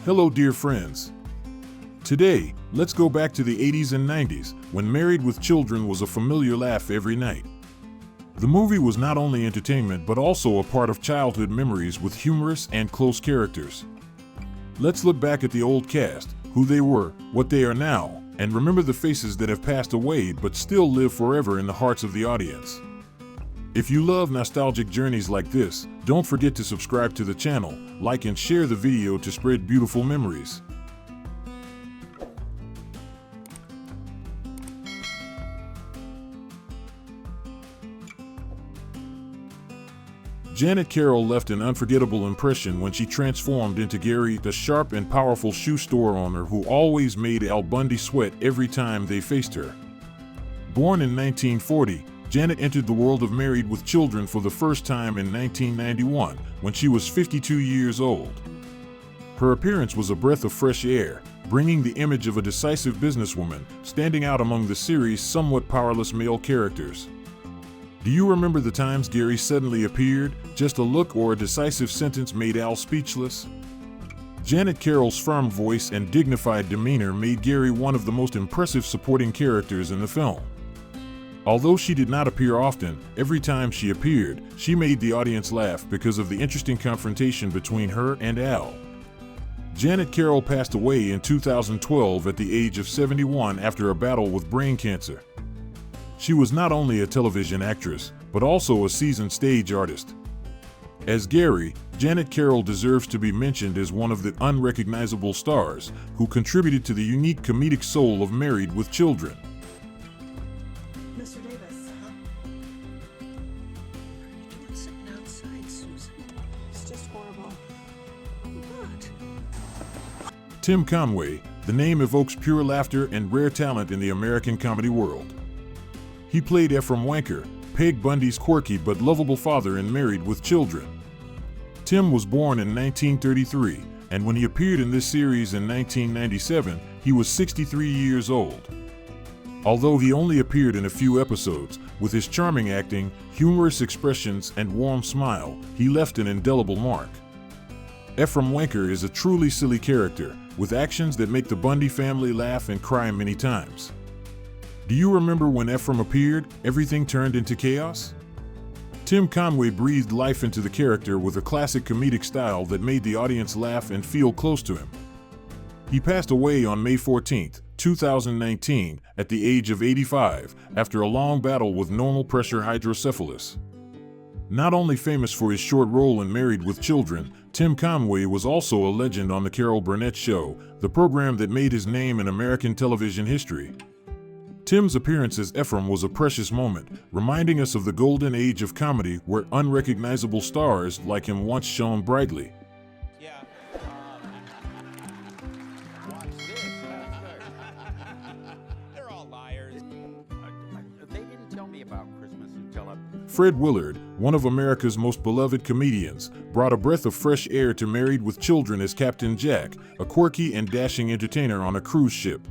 Hello dear friends. Today, let's go back to the 80s and 90s, when Married with Children was a familiar laugh every night. The movie was not only entertainment but also a part of childhood memories with humorous and close characters. Let's look back at the old cast, who they were, what they are now, and remember the faces that have passed away but still live forever in the hearts of the audience. If you love nostalgic journeys like this, don't forget to subscribe to the channel, like and share the video to spread beautiful memories. Janet Carroll left an unforgettable impression when she transformed into Gary, the sharp and powerful shoe store owner who always made Al Bundy sweat every time they faced her. Born in 1940, Janet entered the world of Married with Children for the first time in 1991, when she was 52 years old. Her appearance was a breath of fresh air, bringing the image of a decisive businesswoman, standing out among the series' somewhat powerless male characters. Do you remember the times Gary suddenly appeared? Just a look or a decisive sentence made Al speechless? Janet Carroll's firm voice and dignified demeanor made Gary one of the most impressive supporting characters in the film. Although she did not appear often, every time she appeared, she made the audience laugh because of the interesting confrontation between her and Al. Janet Carroll passed away in 2012 at the age of 71 after a battle with brain cancer. She was not only a television actress, but also a seasoned stage artist. As Gary, Janet Carroll deserves to be mentioned as one of the unrecognizable stars who contributed to the unique comedic soul of Married with Children. Mr. Davis, huh? What are you doing sitting outside, Susan? It's just horrible. What? Tim Conway, the name evokes pure laughter and rare talent in the American comedy world. He played Ephram Wanker, Peg Bundy's quirky but lovable father in Married with Children. Tim was born in 1933, and when he appeared in this series in 1997, he was 63 years old. Although he only appeared in a few episodes, with his charming acting, humorous expressions, and warm smile, he left an indelible mark. Ephram Wanker is a truly silly character, with actions that make the Bundy family laugh and cry many times. Do you remember when Ephram appeared, everything turned into chaos? Tim Conway breathed life into the character with a classic comedic style that made the audience laugh and feel close to him. He passed away on May 14, 2019, at the age of 85, after a long battle with normal pressure hydrocephalus. Not only famous for his short role in Married with Children, Tim Conway was also a legend on the Carroll Burnett Show, the program that made his name in American television history. Tim's appearance as Ephram was a precious moment, reminding us of the golden age of comedy where unrecognizable stars like him once shone brightly. Yeah. Watch this. They're all liars. They didn't tell me about Christmas until Fred Willard, one of America's most beloved comedians, brought a breath of fresh air to Married with Children as Captain Jack, a quirky and dashing entertainer on a cruise ship.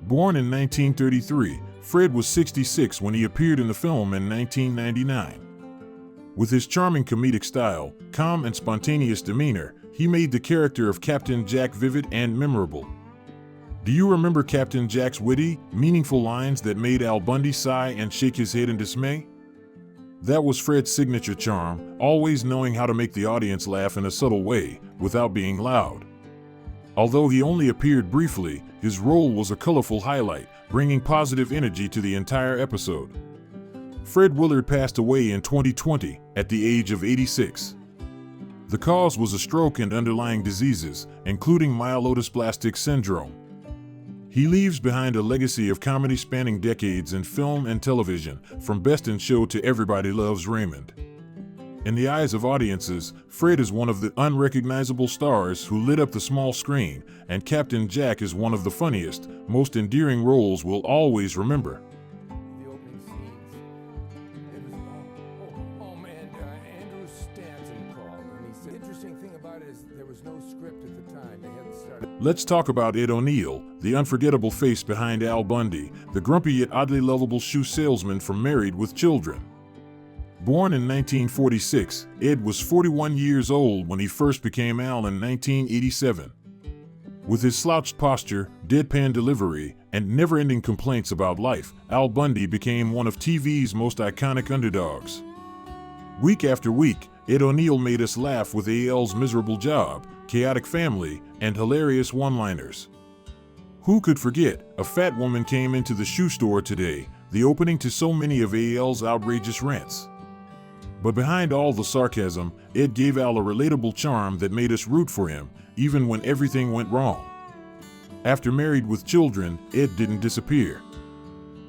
Born in 1933, Fred was 66 when he appeared in the film in 1999. With his charming comedic style, calm and spontaneous demeanor, he made the character of Captain Jack vivid and memorable. Do you remember Captain Jack's witty, meaningful lines that made Al Bundy sigh and shake his head in dismay? That was Fred's signature charm, always knowing how to make the audience laugh in a subtle way, without being loud. Although he only appeared briefly, his role was a colorful highlight, bringing positive energy to the entire episode. Fred Willard passed away in 2020, at the age of 86. The cause was a stroke and underlying diseases, including myelodysplastic syndrome. He leaves behind a legacy of comedy spanning decades in film and television, from Best in Show to Everybody Loves Raymond. In the eyes of audiences, Fred is one of the unrecognizable stars who lit up the small screen, and Captain Jack is one of the funniest, most endearing roles we'll always remember. The opening scenes. It was man, Andrew Stanton called, and he said the interesting thing about it is there was no script at the time. They hadn't started. Let's talk about Ed O'Neill, the unforgettable face behind Al Bundy, the grumpy yet oddly lovable shoe salesman from Married with Children. Born in 1946, Ed was 41 years old when he first became Al in 1987. With his slouched posture, deadpan delivery, and never-ending complaints about life, Al Bundy became one of TV's most iconic underdogs. Week after week, Ed O'Neill made us laugh with AL's miserable job, chaotic family, and hilarious one-liners. Who could forget, a fat woman came into the shoe store today, the opening to so many of AL's outrageous rants. But behind all the sarcasm, Ed gave Al a relatable charm that made us root for him, even when everything went wrong. After Married with Children, Ed didn't disappear.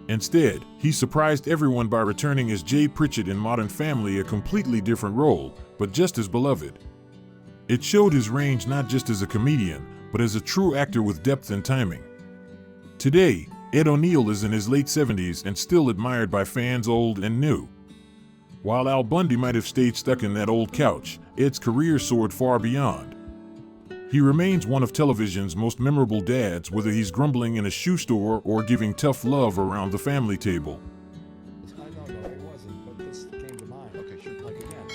Instead, he surprised everyone by returning as Jay Pritchett in Modern Family, a completely different role, but just as beloved. It showed his range not just as a comedian, but as a true actor with depth and timing. Today, Ed O'Neill is in his late 70s and still admired by fans old and new. While Al Bundy might have stayed stuck in that old couch, Ed's career soared far beyond. He remains one of television's most memorable dads, whether he's grumbling in a shoe store or giving tough love around the family table. No, it wasn't, but this came to mind. Okay, sure. Like again,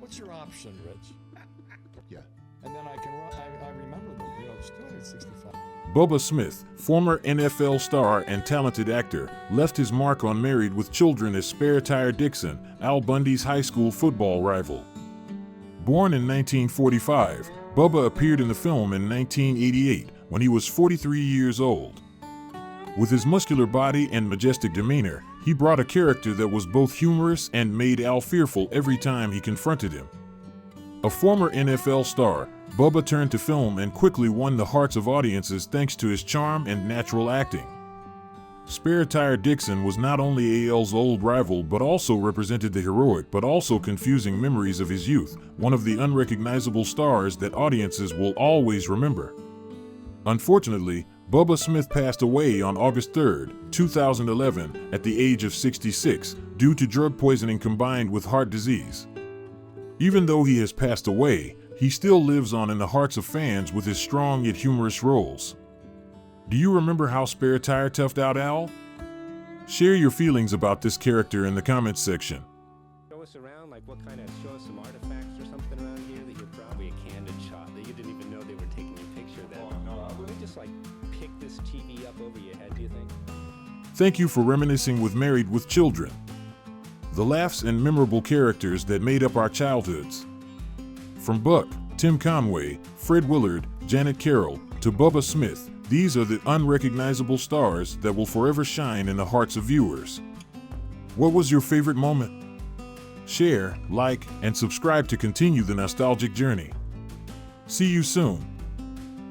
what's your option, Rich? Yeah. And then I remember them, it's 265. Bubba Smith, former NFL star and talented actor, left his mark on Married with Children as Spare Tire Dixon, Al Bundy's high school football rival. Born in 1945, Bubba appeared in the film in 1988 when he was 43 years old. With his muscular body and majestic demeanor, he brought a character that was both humorous and made Al fearful every time he confronted him. A former NFL star, Bubba turned to film and quickly won the hearts of audiences thanks to his charm and natural acting. Spare Tire Dixon was not only AL's old rival but also represented the heroic but also confusing memories of his youth, one of the unrecognizable stars that audiences will always remember. Unfortunately, Bubba Smith passed away on August 3, 2011, at the age of 66, due to drug poisoning combined with heart disease. Even though he has passed away, he still lives on in the hearts of fans with his strong yet humorous roles. Do you remember how Spare Tire toughed out Al? Share your feelings about this character in the comments section. Show us around, show us some artifacts or something around here that you're probably a candid shot that you didn't even know they were taking your picture. Would they just pick this TV up over your head, do you think? Thank you for reminiscing with Married with Children. The laughs and memorable characters that made up our childhoods. From Buck, Tim Conway, Fred Willard, Janet Carroll, to Bubba Smith, these are the unrecognizable stars that will forever shine in the hearts of viewers. What was your favorite moment? Share, like, and subscribe to continue the nostalgic journey. See you soon.